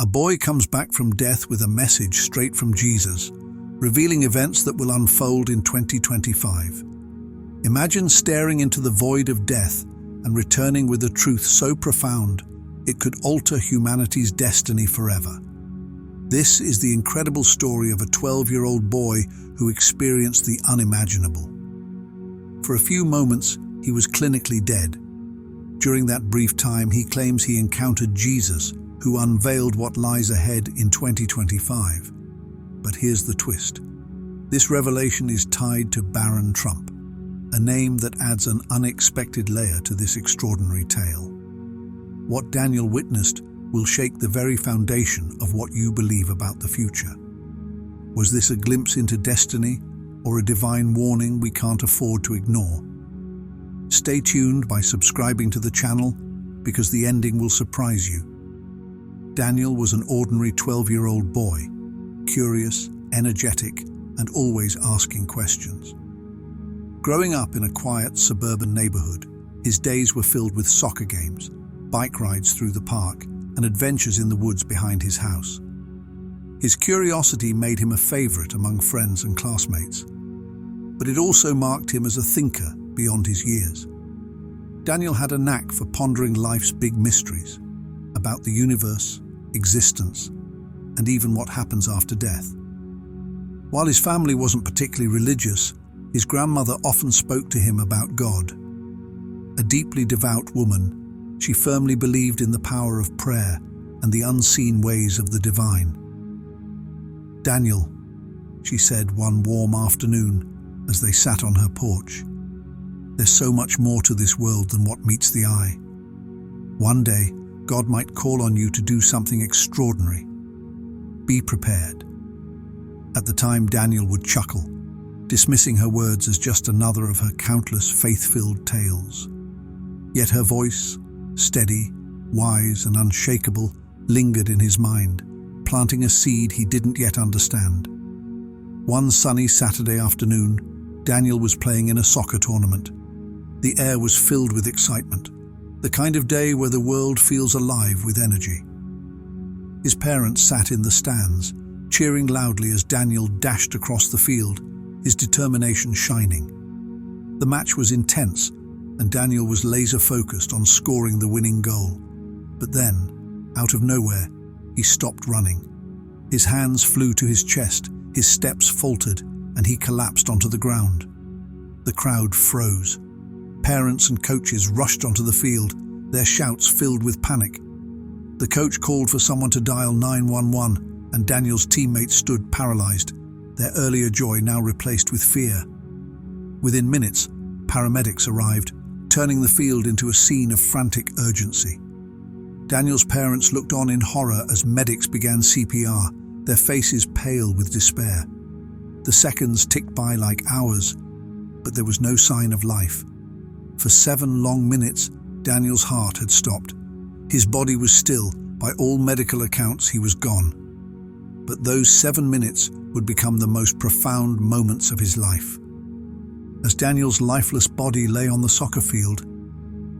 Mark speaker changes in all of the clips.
Speaker 1: A boy comes back from death with a message straight from Jesus, revealing events that will unfold in 2025. Imagine staring into the void of death and returning with a truth so profound it could alter humanity's destiny forever. This is the incredible story of a 12-year-old boy who experienced the unimaginable. For a few moments, he was clinically dead. During that brief time, he claims he encountered Jesus, who unveiled what lies ahead in 2025. But here's the twist. This revelation is tied to Baron Trump, a name that adds an unexpected layer to this extraordinary tale. What Daniel witnessed will shake the very foundation of what you believe about the future. Was this a glimpse into destiny or a divine warning we can't afford to ignore? Stay tuned by subscribing to the channel because the ending will surprise you. Daniel was an ordinary 12-year-old boy, curious, energetic, and always asking questions. Growing up in a quiet suburban neighborhood, his days were filled with soccer games, bike rides through the park, and adventures in the woods behind his house. His curiosity made him a favorite among friends and classmates, but it also marked him as a thinker beyond his years. Daniel had a knack for pondering life's big mysteries about the universe, existence, and even what happens after death. While his family wasn't particularly religious, his grandmother often spoke to him about God. A deeply devout woman, she firmly believed in the power of prayer and the unseen ways of the divine. "Daniel," she said one warm afternoon as they sat on her porch, "there's so much more to this world than what meets the eye. One day, God might call on you to do something extraordinary. Be prepared." At the time, Daniel would chuckle, dismissing her words as just another of her countless faith-filled tales. Yet her voice, steady, wise, and unshakable, lingered in his mind, planting a seed he didn't yet understand. One sunny Saturday afternoon, Daniel was playing in a soccer tournament. The air was filled with excitement, the kind of day where the world feels alive with energy. His parents sat in the stands, cheering loudly as Daniel dashed across the field, his determination shining. The match was intense, and Daniel was laser-focused on scoring the winning goal. But then, out of nowhere, he stopped running. His hands flew to his chest, his steps faltered, and he collapsed onto the ground. The crowd froze. Parents and coaches rushed onto the field, their shouts filled with panic. The coach called for someone to dial 911, and Daniel's teammates stood paralyzed, their earlier joy now replaced with fear. Within minutes, paramedics arrived, turning the field into a scene of frantic urgency. Daniel's parents looked on in horror as medics began CPR, their faces pale with despair. The seconds ticked by like hours, but there was no sign of life. For 7 long minutes, Daniel's heart had stopped. His body was still. By all medical accounts, he was gone. But those 7 minutes would become the most profound moments of his life. As Daniel's lifeless body lay on the soccer field,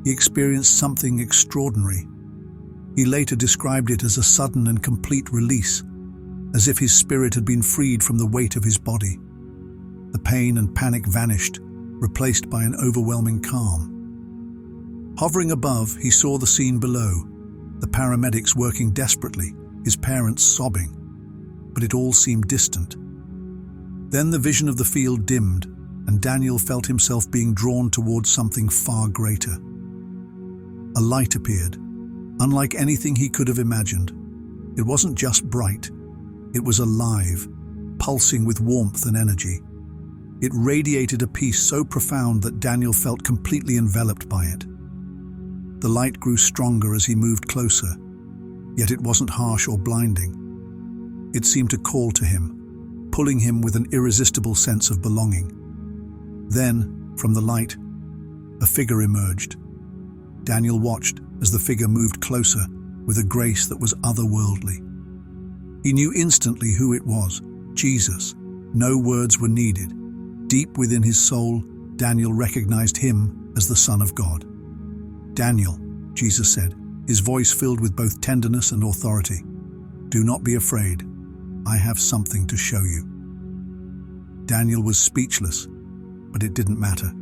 Speaker 1: he experienced something extraordinary. He later described it as a sudden and complete release, as if his spirit had been freed from the weight of his body. The pain and panic vanished, replaced by an overwhelming calm. Hovering above, he saw the scene below, the paramedics working desperately, his parents sobbing. But it all seemed distant. Then the vision of the field dimmed, and Daniel felt himself being drawn towards something far greater. A light appeared, unlike anything he could have imagined. It wasn't just bright, it was alive, pulsing with warmth and energy. It radiated a peace so profound that Daniel felt completely enveloped by it. The light grew stronger as he moved closer, yet it wasn't harsh or blinding. It seemed to call to him, pulling him with an irresistible sense of belonging. Then, from the light, a figure emerged. Daniel watched as the figure moved closer with a grace that was otherworldly. He knew instantly who it was, Jesus. No words were needed. Deep within his soul, Daniel recognized him as the Son of God. "Daniel," Jesus said, his voice filled with both tenderness and authority. "Do not be afraid. I have something to show you." Daniel was speechless, but it didn't matter.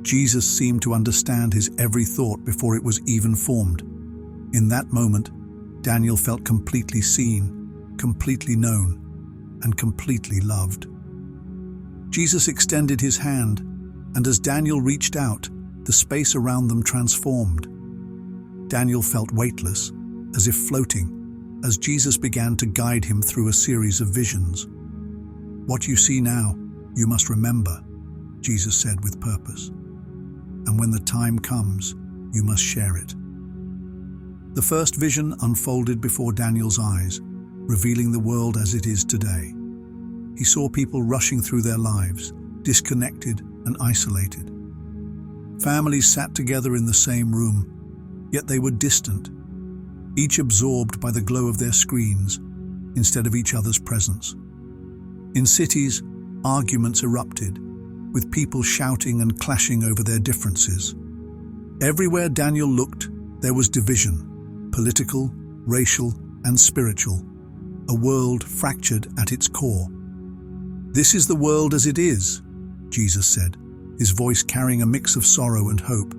Speaker 1: Jesus seemed to understand his every thought before it was even formed. In that moment, Daniel felt completely seen, completely known, and completely loved. Jesus extended his hand, and as Daniel reached out, the space around them transformed. Daniel felt weightless, as if floating, as Jesus began to guide him through a series of visions. "What you see now, you must remember," Jesus said with purpose. "And when the time comes, you must share it." The first vision unfolded before Daniel's eyes, revealing the world as it is today. He saw people rushing through their lives, disconnected and isolated. Families sat together in the same room, yet they were distant, each absorbed by the glow of their screens instead of each other's presence. In cities, arguments erupted, with people shouting and clashing over their differences. Everywhere Daniel looked, there was division, political, racial, and spiritual, a world fractured at its core. "This is the world as it is," Jesus said, his voice carrying a mix of sorrow and hope.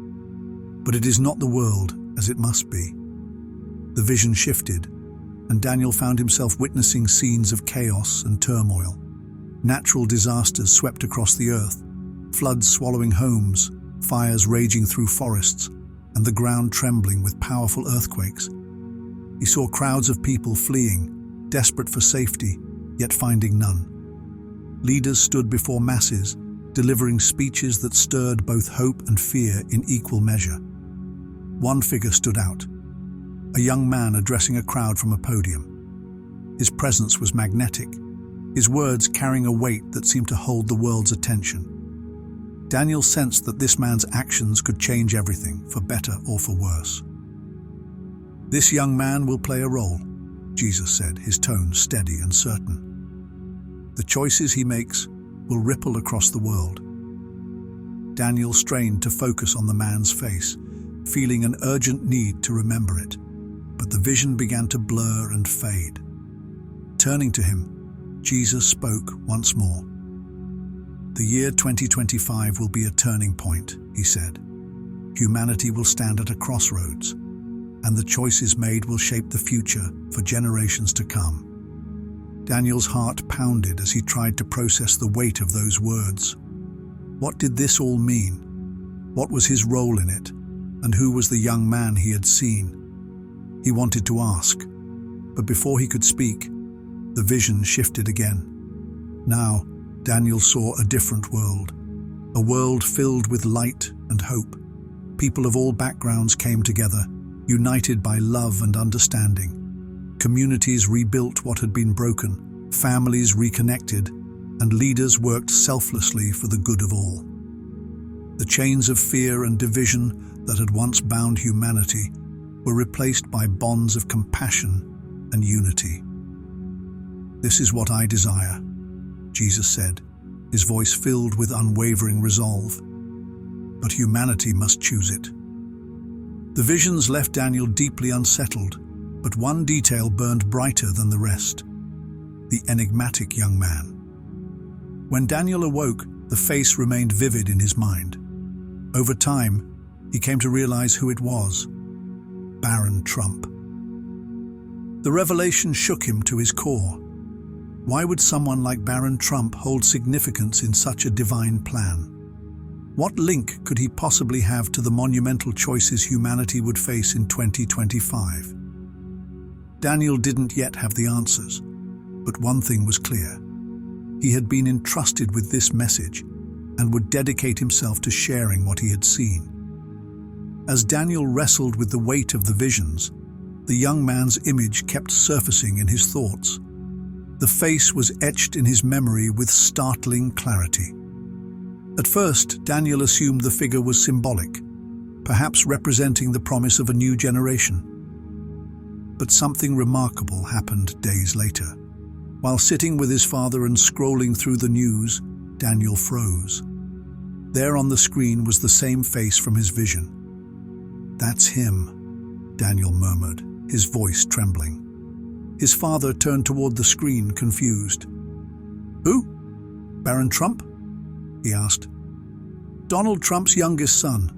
Speaker 1: "But it is not the world as it must be." The vision shifted, and Daniel found himself witnessing scenes of chaos and turmoil. Natural disasters swept across the earth, floods swallowing homes, fires raging through forests, and the ground trembling with powerful earthquakes. He saw crowds of people fleeing, desperate for safety, yet finding none. Leaders stood before masses, delivering speeches that stirred both hope and fear in equal measure. One figure stood out, a young man addressing a crowd from a podium. His presence was magnetic, his words carrying a weight that seemed to hold the world's attention. Daniel sensed that this man's actions could change everything, for better or for worse. "This young man will play a role," Jesus said, his tone steady and certain. "The choices he makes will ripple across the world." Daniel strained to focus on the man's face, feeling an urgent need to remember it, but the vision began to blur and fade. Turning to him, Jesus spoke once more. "The year 2025 will be a turning point," he said. "Humanity will stand at a crossroads, and the choices made will shape the future for generations to come." Daniel's heart pounded as he tried to process the weight of those words. What did this all mean? What was his role in it? And who was the young man he had seen? He wanted to ask, but before he could speak, the vision shifted again. Now, Daniel saw a different world, a world filled with light and hope. People of all backgrounds came together, united by love and understanding. Communities rebuilt what had been broken, families reconnected, and leaders worked selflessly for the good of all. The chains of fear and division that had once bound humanity were replaced by bonds of compassion and unity. "This is what I desire," Jesus said, his voice filled with unwavering resolve. "But humanity must choose it." The visions left Daniel deeply unsettled, but one detail burned brighter than the rest: the enigmatic young man. When Daniel awoke, the face remained vivid in his mind. Over time, he came to realize who it was: Baron Trump. The revelation shook him to his core. Why would someone like Baron Trump hold significance in such a divine plan? What link could he possibly have to the monumental choices humanity would face in 2025? Daniel didn't yet have the answers, but one thing was clear. He had been entrusted with this message and would dedicate himself to sharing what he had seen. As Daniel wrestled with the weight of the visions, the young man's image kept surfacing in his thoughts. The face was etched in his memory with startling clarity. At first, Daniel assumed the figure was symbolic, perhaps representing the promise of a new generation. But something remarkable happened days later. While sitting with his father and scrolling through the news, Daniel froze. There on the screen was the same face from his vision. "That's him," Daniel murmured, his voice trembling. His father turned toward the screen, confused. "Who? Baron Trump?" he asked. "Donald Trump's youngest son,"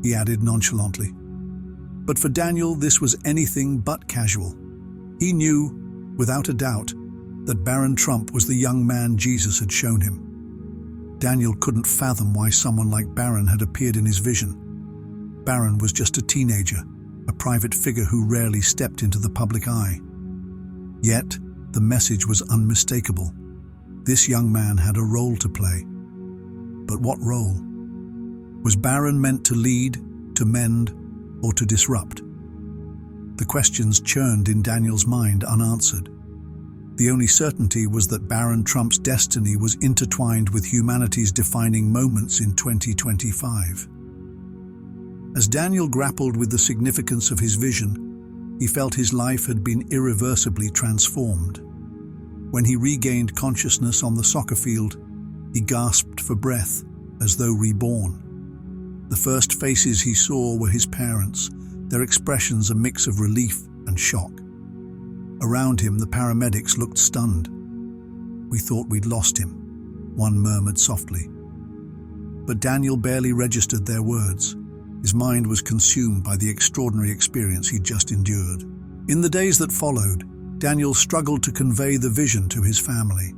Speaker 1: he added nonchalantly. But for Daniel, this was anything but casual. He knew, without a doubt, that Baron Trump was the young man Jesus had shown him. Daniel couldn't fathom why someone like Baron had appeared in his vision. Baron was just a teenager, a private figure who rarely stepped into the public eye. Yet, the message was unmistakable. This young man had a role to play. But what role? Was Baron meant to lead, to mend, or to disrupt? The questions churned in Daniel's mind unanswered. The only certainty was that Baron Trump's destiny was intertwined with humanity's defining moments in 2025. As Daniel grappled with the significance of his vision, he felt his life had been irreversibly transformed. When he regained consciousness on the soccer field, he gasped for breath, as though reborn. The first faces he saw were his parents, their expressions a mix of relief and shock. Around him, the paramedics looked stunned. "We thought we'd lost him," one murmured softly. But Daniel barely registered their words. His mind was consumed by the extraordinary experience he'd just endured. In the days that followed, Daniel struggled to convey the vision to his family.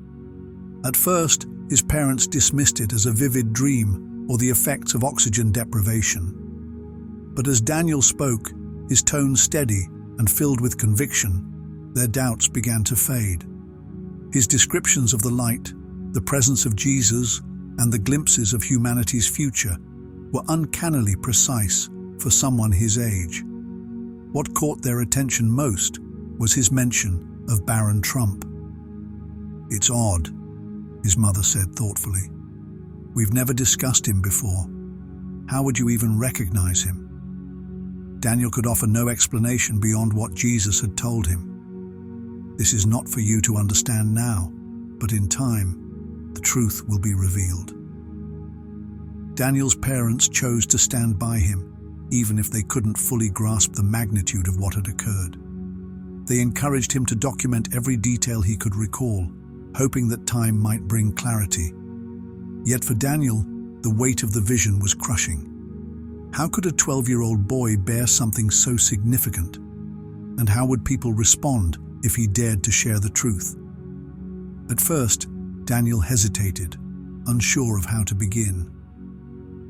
Speaker 1: At first, his parents dismissed it as a vivid dream or the effects of oxygen deprivation. But as Daniel spoke, his tone steady and filled with conviction, their doubts began to fade. His descriptions of the light, the presence of Jesus, and the glimpses of humanity's future were uncannily precise for someone his age. What caught their attention most was his mention of Baron Trump. "It's odd," his mother said thoughtfully. "We've never discussed him before. How would you even recognize him?" Daniel could offer no explanation beyond what Jesus had told him. "This is not for you to understand now, but in time, the truth will be revealed." Daniel's parents chose to stand by him, even if they couldn't fully grasp the magnitude of what had occurred. They encouraged him to document every detail he could recall, hoping that time might bring clarity. Yet for Daniel, the weight of the vision was crushing. How could a 12-year-old boy bear something so significant? And how would people respond if he dared to share the truth? At first, Daniel hesitated, unsure of how to begin.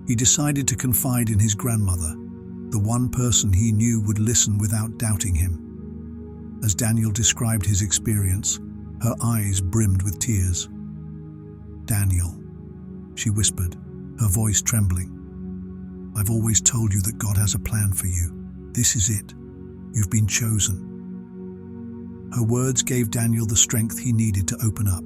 Speaker 1: He decided to confide in his grandmother, the one person he knew would listen without doubting him. As Daniel described his experience, her eyes brimmed with tears. "Daniel," she whispered, her voice trembling, "I've always told you that God has a plan for you. This is it. You've been chosen." Her words gave Daniel the strength he needed to open up.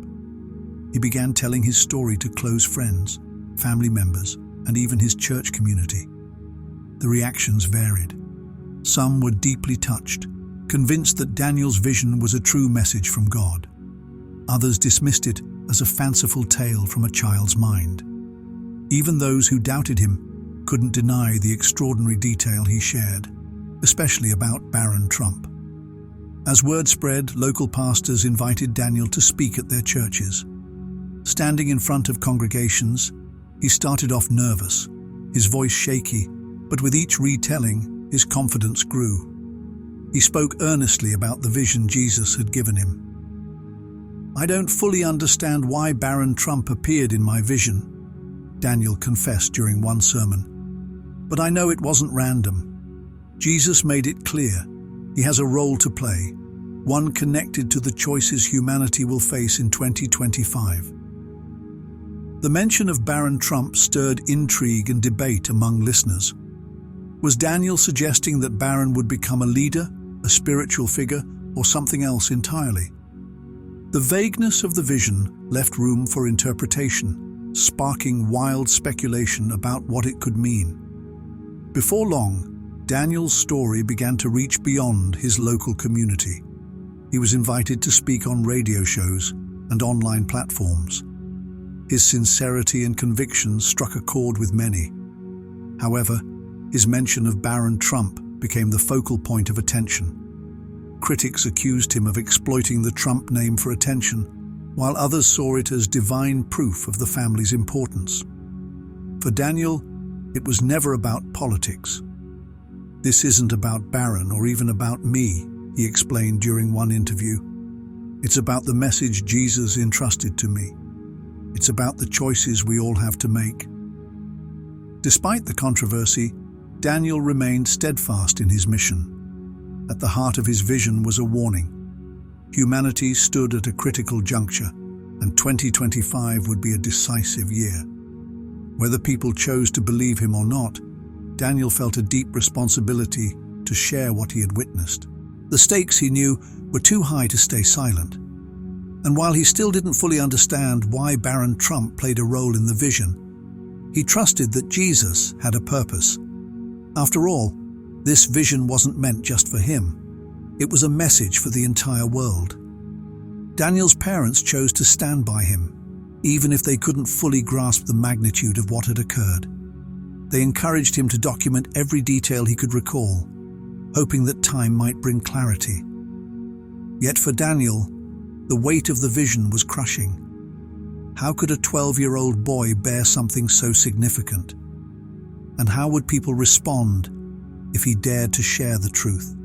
Speaker 1: He began telling his story to close friends, family members, and even his church community. The reactions varied. Some were deeply touched, convinced that Daniel's vision was a true message from God. Others dismissed it as a fanciful tale from a child's mind. Even those who doubted him couldn't deny the extraordinary detail he shared, especially about Baron Trump. As word spread, local pastors invited Daniel to speak at their churches. Standing in front of congregations, he started off nervous, his voice shaky, but with each retelling, his confidence grew. He spoke earnestly about the vision Jesus had given him. "I don't fully understand why Baron Trump appeared in my vision," Daniel confessed during one sermon. "But I know it wasn't random. Jesus made it clear. He has a role to play, one connected to the choices humanity will face in 2025. The mention of Baron Trump stirred intrigue and debate among listeners. Was Daniel suggesting that Baron would become a leader, a spiritual figure, or something else entirely? The vagueness of the vision left room for interpretation, sparking wild speculation about what it could mean. Before long, Daniel's story began to reach beyond his local community. He was invited to speak on radio shows and online platforms. His sincerity and convictions struck a chord with many. However, his mention of Baron Trump became the focal point of attention. Critics accused him of exploiting the Trump name for attention, while others saw it as divine proof of the family's importance. For Daniel, it was never about politics. "This isn't about Barron or even about me," he explained during one interview. "It's about the message Jesus entrusted to me. It's about the choices we all have to make." Despite the controversy, Daniel remained steadfast in his mission. At the heart of his vision was a warning. Humanity stood at a critical juncture, and 2025 would be a decisive year. Whether people chose to believe him or not, Daniel felt a deep responsibility to share what he had witnessed. The stakes, he knew, were too high to stay silent. And while he still didn't fully understand why Barron Trump played a role in the vision, he trusted that Jesus had a purpose. After all, this vision wasn't meant just for him. It was a message for the entire world. Daniel's parents chose to stand by him, even if they couldn't fully grasp the magnitude of what had occurred. They encouraged him to document every detail he could recall, hoping that time might bring clarity. Yet for Daniel, the weight of the vision was crushing. How could a 12-year-old boy bear something so significant? And how would people respond if he dared to share the truth?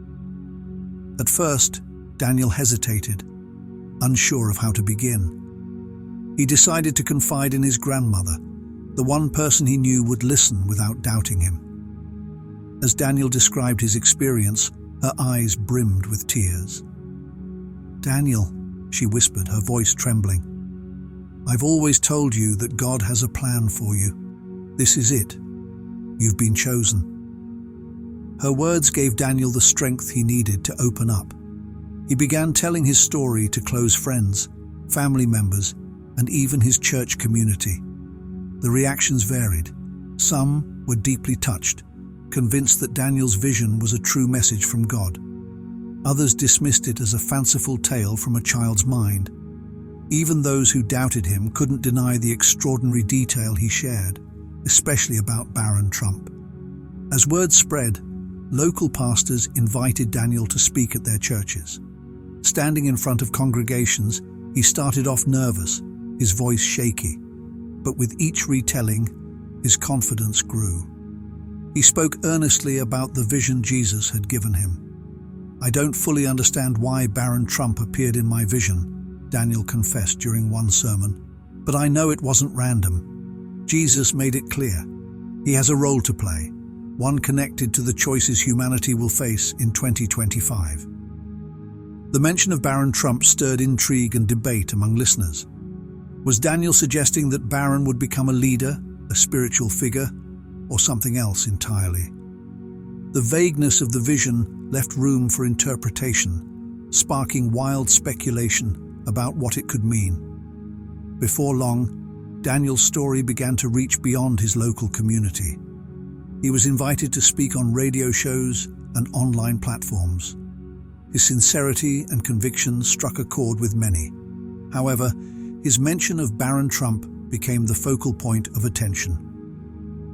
Speaker 1: At first, Daniel hesitated, unsure of how to begin. He decided to confide in his grandmother, the one person he knew would listen without doubting him. As Daniel described his experience, her eyes brimmed with tears. "Daniel," she whispered, her voice trembling, "I've always told you that God has a plan for you. This is it. You've been chosen." Her words gave Daniel the strength he needed to open up. He began telling his story to close friends, family members, and even his church community. The reactions varied. Some were deeply touched, convinced that Daniel's vision was a true message from God. Others dismissed it as a fanciful tale from a child's mind. Even those who doubted him couldn't deny the extraordinary detail he shared, especially about Barron Trump. As word spread, local pastors invited Daniel to speak at their churches. Standing in front of congregations, he started off nervous, his voice shaky, but with each retelling, his confidence grew. He spoke earnestly about the vision Jesus had given him. "I don't fully understand why Barron Trump appeared in my vision," Daniel confessed during one sermon, "but I know it wasn't random. Jesus made it clear. He has a role to play, one connected to the choices humanity will face in 2025. The mention of Barron Trump stirred intrigue and debate among listeners. Was Daniel suggesting that Barron would become a leader, a spiritual figure, or something else entirely? The vagueness of the vision left room for interpretation, sparking wild speculation about what it could mean. Before long, Daniel's story began to reach beyond his local community. He was invited to speak on radio shows and online platforms. His sincerity and conviction struck a chord with many. However, his mention of Barron Trump became the focal point of attention.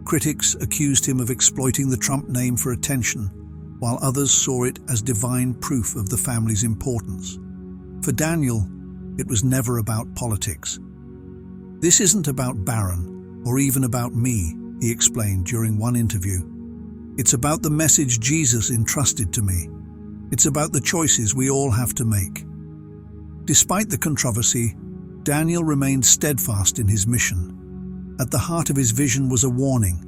Speaker 1: Critics accused him of exploiting the Trump name for attention, while others saw it as divine proof of the family's importance. For Daniel, it was never about politics. "This isn't about Barron, or even about me," he explained during one interview. "It's about the message Jesus entrusted to me. It's about the choices we all have to make." Despite the controversy, Daniel remained steadfast in his mission. At the heart of his vision was a warning.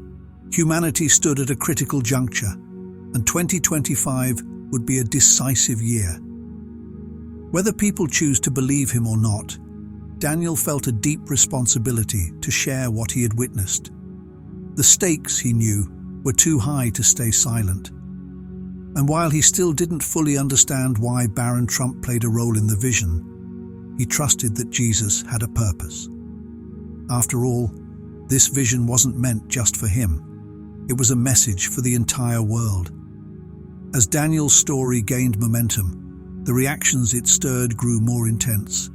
Speaker 1: Humanity stood at a critical juncture, and 2025 would be a decisive year. Whether people choose to believe him or not, Daniel felt a deep responsibility to share what he had witnessed. The stakes, he knew, were too high to stay silent. And while he still didn't fully understand why Barron Trump played a role in the vision, he trusted that Jesus had a purpose. After all, this vision wasn't meant just for him. It was a message for the entire world. As Daniel's story gained momentum, the reactions it stirred grew more intense.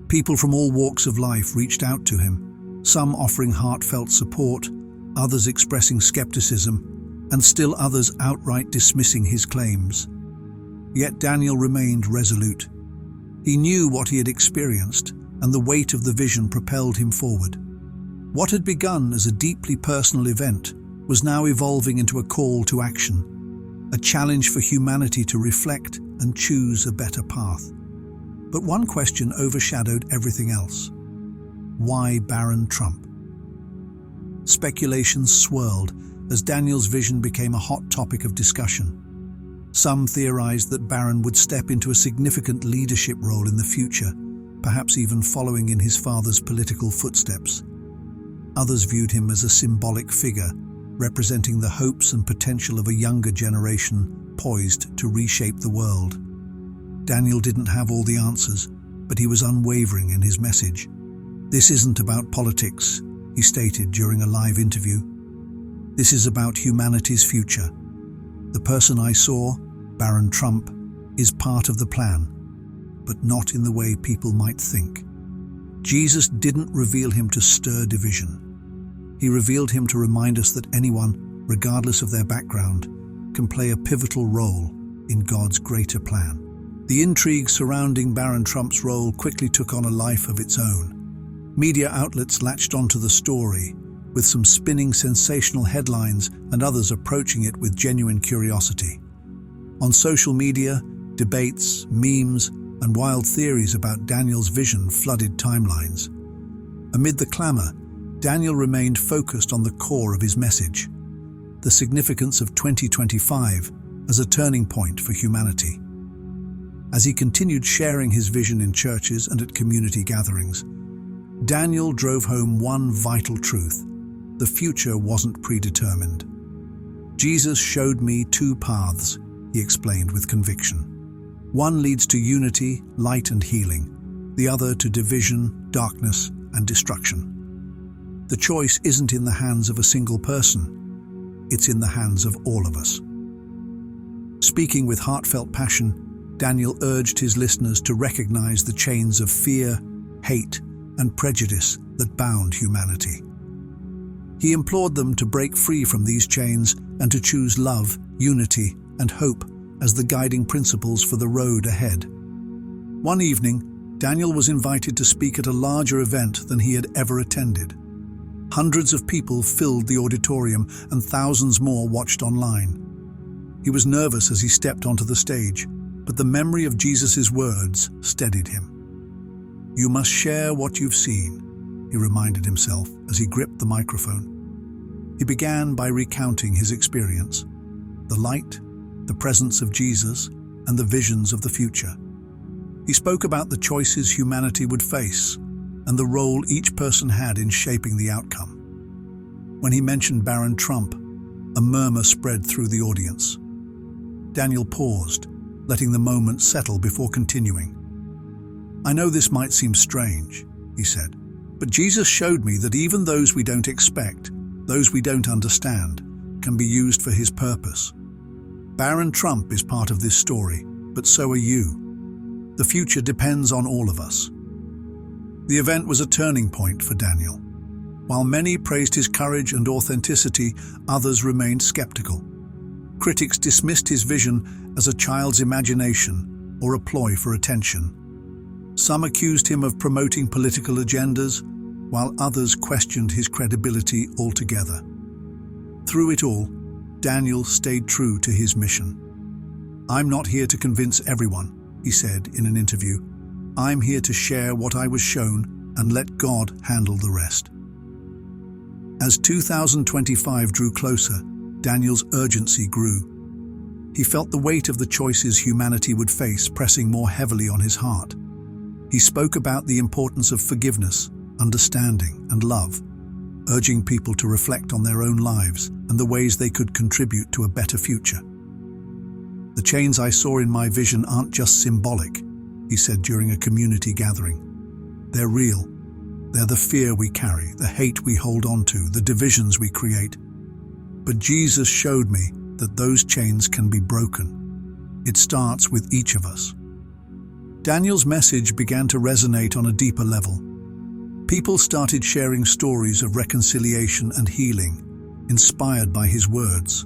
Speaker 1: People from all walks of life reached out to him, some offering heartfelt support, others expressing skepticism, and still others outright dismissing his claims. Yet Daniel remained resolute. He knew what he had experienced, and the weight of the vision propelled him forward. What had begun as a deeply personal event was now evolving into a call to action, a challenge for humanity to reflect and choose a better path. But one question overshadowed everything else. Why Baron Trump? Speculations swirled as Daniel's vision became a hot topic of discussion. Some theorized that Baron would step into a significant leadership role in the future, perhaps even following in his father's political footsteps. Others viewed him as a symbolic figure, representing the hopes and potential of a younger generation poised to reshape the world. Daniel didn't have all the answers, but he was unwavering in his message. "This isn't about politics," he stated during a live interview. "This is about humanity's future. The person I saw, Baron Trump, is part of the plan, but not in the way people might think." Jesus didn't reveal him to stir division. He revealed him to remind us that anyone, regardless of their background, can play a pivotal role in God's greater plan. The intrigue surrounding Baron Trump's role quickly took on a life of its own. Media outlets latched onto the story, with some spinning sensational headlines and others approaching it with genuine curiosity. On social media, debates, memes, and wild theories about Daniel's vision flooded timelines. Amid the clamor, Daniel remained focused on the core of his message, the significance of 2025 as a turning point for humanity. As he continued sharing his vision in churches and at community gatherings, Daniel drove home one vital truth: the future wasn't predetermined. "Jesus showed me two paths," he explained with conviction. "One leads to unity, light and healing. The other to division, darkness and destruction. The choice isn't in the hands of a single person. It's in the hands of all of us." Speaking with heartfelt passion, Daniel urged his listeners to recognize the chains of fear, hate, and prejudice that bound humanity. He implored them to break free from these chains and to choose love, unity, and hope as the guiding principles for the road ahead. One evening, Daniel was invited to speak at a larger event than he had ever attended. Hundreds of people filled the auditorium and thousands more watched online. He was nervous as he stepped onto the stage, but the memory of Jesus' words steadied him. "You must share what you've seen," he reminded himself as he gripped the microphone. He began by recounting his experience: the light, the presence of Jesus, and the visions of the future. He spoke about the choices humanity would face and the role each person had in shaping the outcome. When he mentioned Baron Trump, a murmur spread through the audience. Daniel paused, letting the moment settle before continuing. "I know this might seem strange," he said, "but Jesus showed me that even those we don't expect, those we don't understand, can be used for his purpose. Baron Trump is part of this story, but so are you. The future depends on all of us." The event was a turning point for Daniel. While many praised his courage and authenticity, others remained skeptical. Critics dismissed his vision as a child's imagination or a ploy for attention. Some accused him of promoting political agendas, while others questioned his credibility altogether. Through it all, Daniel stayed true to his mission. "I'm not here to convince everyone," he said in an interview. "I'm here to share what I was shown and let God handle the rest." As 2025 drew closer, Daniel's urgency grew. He felt the weight of the choices humanity would face pressing more heavily on his heart. He spoke about the importance of forgiveness, understanding, and love, urging people to reflect on their own lives and the ways they could contribute to a better future. "The chains I saw in my vision aren't just symbolic," he said during a community gathering. "They're real. They're the fear we carry, the hate we hold on to, the divisions we create. But Jesus showed me that those chains can be broken. It starts with each of us." Daniel's message began to resonate on a deeper level. People started sharing stories of reconciliation and healing, inspired by his words.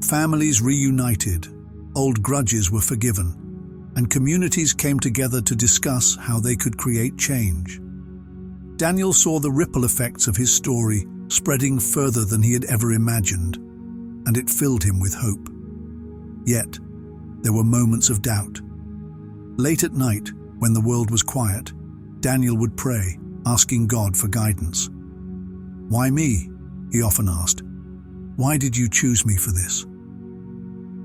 Speaker 1: Families reunited, old grudges were forgiven, and communities came together to discuss how they could create change. Daniel saw the ripple effects of his story spreading further than he had ever imagined, and it filled him with hope. Yet, there were moments of doubt. Late at night, when the world was quiet, Daniel would pray, asking God for guidance. "Why me?" he often asked. "Why did you choose me for this?"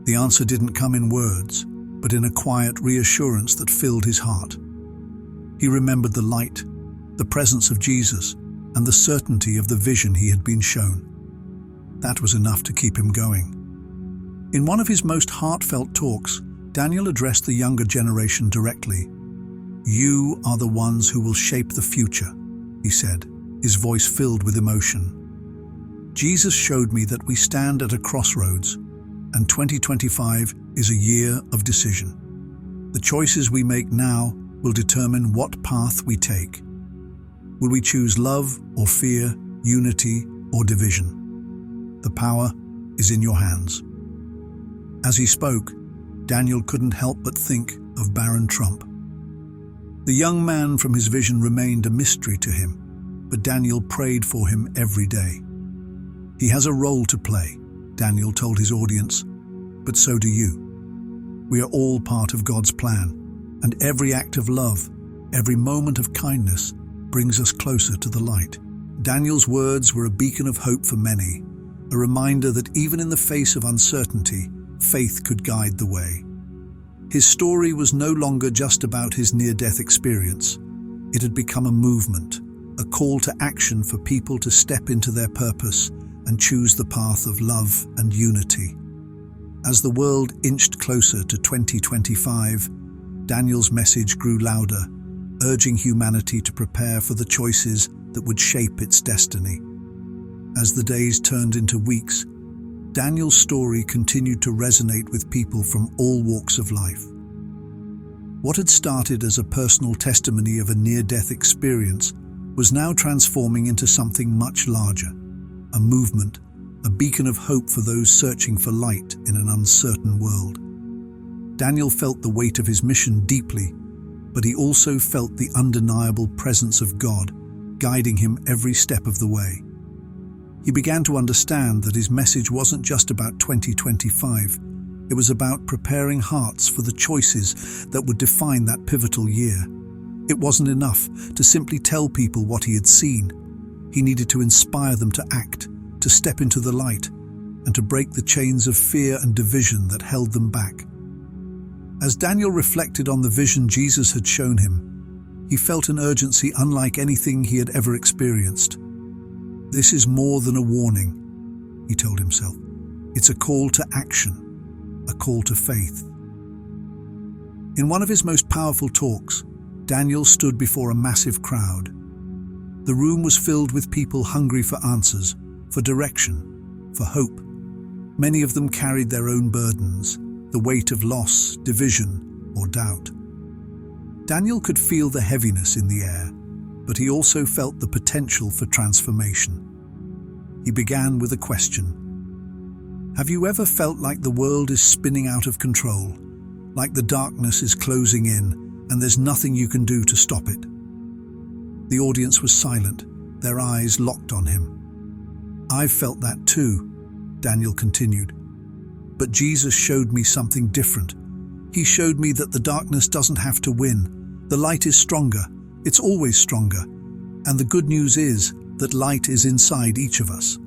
Speaker 1: The answer didn't come in words, but in a quiet reassurance that filled his heart. He remembered the light, the presence of Jesus, and the certainty of the vision he had been shown. That was enough to keep him going. In one of his most heartfelt talks, Daniel addressed the younger generation directly. "You are the ones who will shape the future," he said, his voice filled with emotion. "Jesus showed me that we stand at a crossroads, and 2025 is a year of decision. The choices we make now will determine what path we take. Will we choose love or fear, unity or division? The power is in your hands." As he spoke, Daniel couldn't help but think of Baron Trump. The young man from his vision remained a mystery to him, but Daniel prayed for him every day. "He has a role to play," Daniel told his audience, "but so do you. We are all part of God's plan, and every act of love, every moment of kindness, brings us closer to the light." Daniel's words were a beacon of hope for many, a reminder that even in the face of uncertainty, faith could guide the way. His story was no longer just about his near-death experience. It had become a movement, a call to action for people to step into their purpose and choose the path of love and unity. As the world inched closer to 2025, Daniel's message grew louder, urging humanity to prepare for the choices that would shape its destiny. As the days turned into weeks, Daniel's story continued to resonate with people from all walks of life. What had started as a personal testimony of a near-death experience was now transforming into something much larger, a movement, a beacon of hope for those searching for light in an uncertain world. Daniel felt the weight of his mission deeply, but he also felt the undeniable presence of God guiding him every step of the way. He began to understand that his message wasn't just about 2025, it was about preparing hearts for the choices that would define that pivotal year. It wasn't enough to simply tell people what he had seen. He needed to inspire them to act, to step into the light, and to break the chains of fear and division that held them back. As Daniel reflected on the vision Jesus had shown him, he felt an urgency unlike anything he had ever experienced. "This is more than a warning," he told himself. "It's a call to action, a call to faith." In one of his most powerful talks, Daniel stood before a massive crowd. The room was filled with people hungry for answers, for direction, for hope. Many of them carried their own burdens, the weight of loss, division, or doubt. Daniel could feel the heaviness in the air, but he also felt the potential for transformation. He began with a question. Have you ever felt like the world is spinning out of control, like the darkness is closing in and there's nothing you can do to stop it? The audience was silent, their eyes locked on him. "I've felt that too," Daniel continued. "But Jesus showed me something different. He showed me that the darkness doesn't have to win. The light is stronger. It's always stronger. And the good news is that light is inside each of us."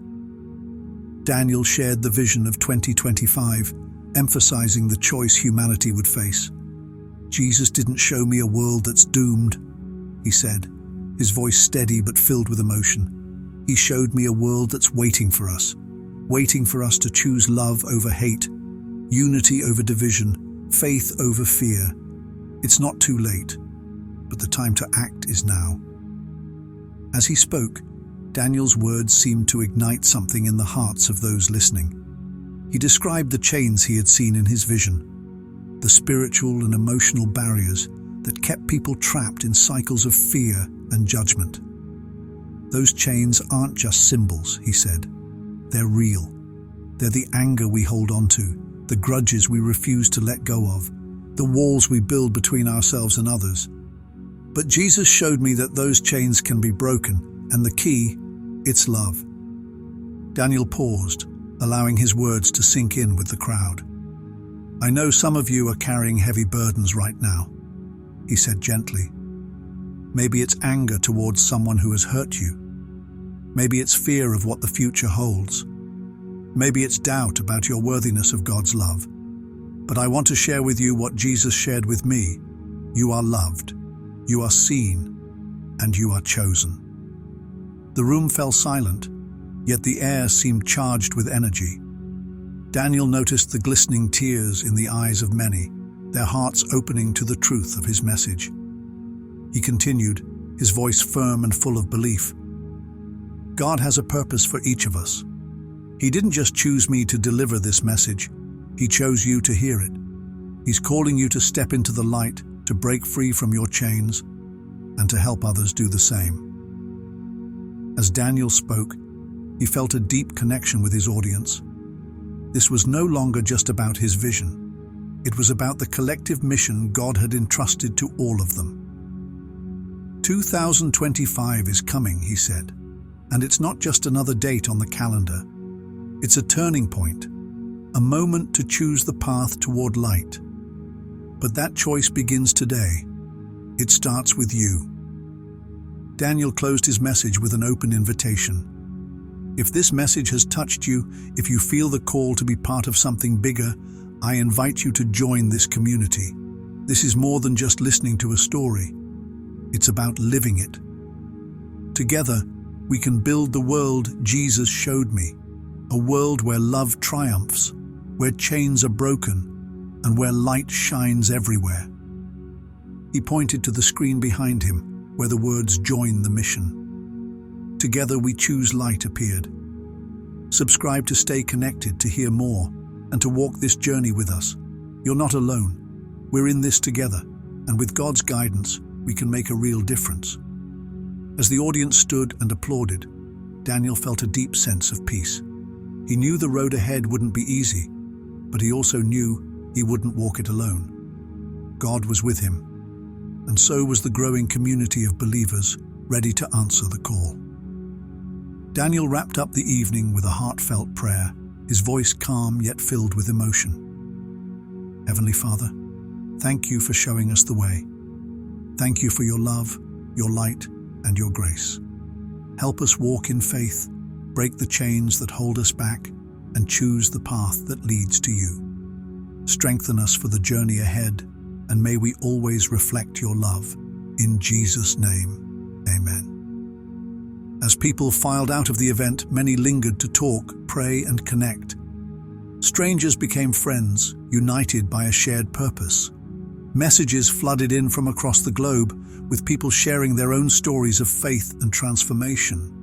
Speaker 1: Daniel shared the vision of 2025, emphasizing the choice humanity would face. "Jesus didn't show me a world that's doomed," he said, his voice steady but filled with emotion. "He showed me a world that's waiting for us to choose love over hate, unity over division, faith over fear. It's not too late, but the time to act is now." As he spoke, Daniel's words seemed to ignite something in the hearts of those listening. He described the chains he had seen in his vision, the spiritual and emotional barriers that kept people trapped in cycles of fear and judgment. "Those chains aren't just symbols," he said. "They're real. They're the anger we hold on to, the grudges we refuse to let go of, the walls we build between ourselves and others. But Jesus showed me that those chains can be broken, and the key, it's love. Daniel paused, allowing his words to sink in with the crowd. I know some of you are carrying heavy burdens right now, he said gently. Maybe it's anger towards someone who has hurt you. Maybe it's fear of what the future holds. Maybe it's doubt about your worthiness of God's love. But I want to share with you what Jesus shared with me. You are loved, you are seen, and you are chosen. The room fell silent, yet the air seemed charged with energy. Daniel noticed the glistening tears in the eyes of many, their hearts opening to the truth of his message. He continued, his voice firm and full of belief. God has a purpose for each of us. He didn't just choose me to deliver this message. He chose you to hear it. He's calling you to step into the light, to break free from your chains, and to help others do the same. As Daniel spoke, he felt a deep connection with his audience. This was no longer just about his vision. It was about the collective mission God had entrusted to all of them. 2025 is coming, he said, and it's not just another date on the calendar. It's a turning point, a moment to choose the path toward light. But that choice begins today. It starts with you. Daniel closed his message with an open invitation. If this message has touched you, if you feel the call to be part of something bigger, I invite you to join this community. This is more than just listening to a story. It's about living it. Together, we can build the world Jesus showed me, a world where love triumphs, where chains are broken, and where light shines everywhere. He pointed to the screen behind him, where the words "Join the Mission." Together We Choose Light appeared. Subscribe to stay connected, to hear more, and to walk this journey with us. You're not alone. We're in this together, and with God's guidance, we can make a real difference. As the audience stood and applauded, Daniel felt a deep sense of peace. He knew the road ahead wouldn't be easy, but he also knew he wouldn't walk it alone. God was with him, and so was the growing community of believers ready to answer the call. Daniel wrapped up the evening with a heartfelt prayer, his voice calm yet filled with emotion. Heavenly Father, thank you for showing us the way. Thank you for your love, your light, and your grace. Help us walk in faith, break the chains that hold us back, and choose the path that leads to you. Strengthen us for the journey ahead, and may we always reflect your love. In Jesus' name, amen. As people filed out of the event, many lingered to talk, pray, and connect. Strangers became friends, united by a shared purpose. Messages flooded in from across the globe, with people sharing their own stories of faith and transformation.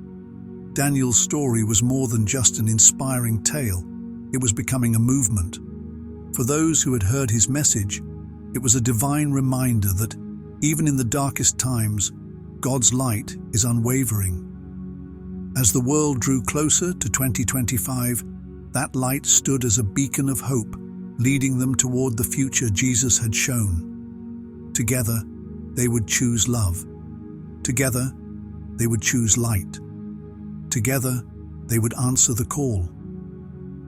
Speaker 1: Daniel's story was more than just an inspiring tale. It was becoming a movement. For those who had heard his message, it was a divine reminder that, even in the darkest times, God's light is unwavering. As the world drew closer to 2025, that light stood as a beacon of hope, leading them toward the future Jesus had shown. Together, they would choose love. Together, they would choose light. Together, they would answer the call.